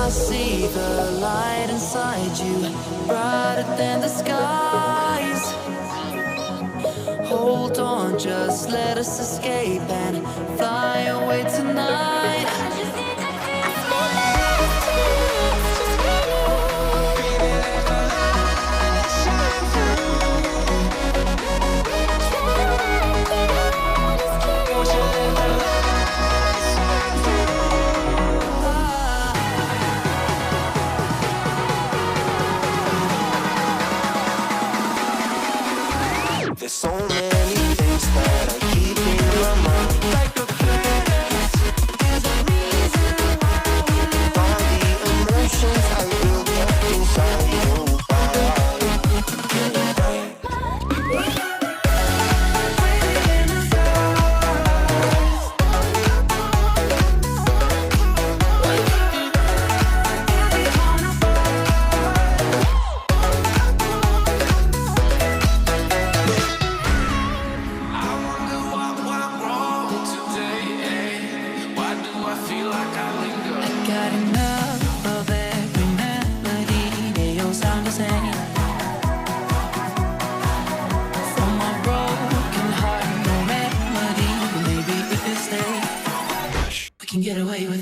I see the light inside you, brighter than the skies. Hold on, just let us escape and fly away tonight. There's so many things that I keep in my mind. Like the past, there's a reason why we live. All the emotions I built up inside you. Got enough of every melody, they all sound the same. From my broken heart, no remedy. Maybe if we stay, we can get away with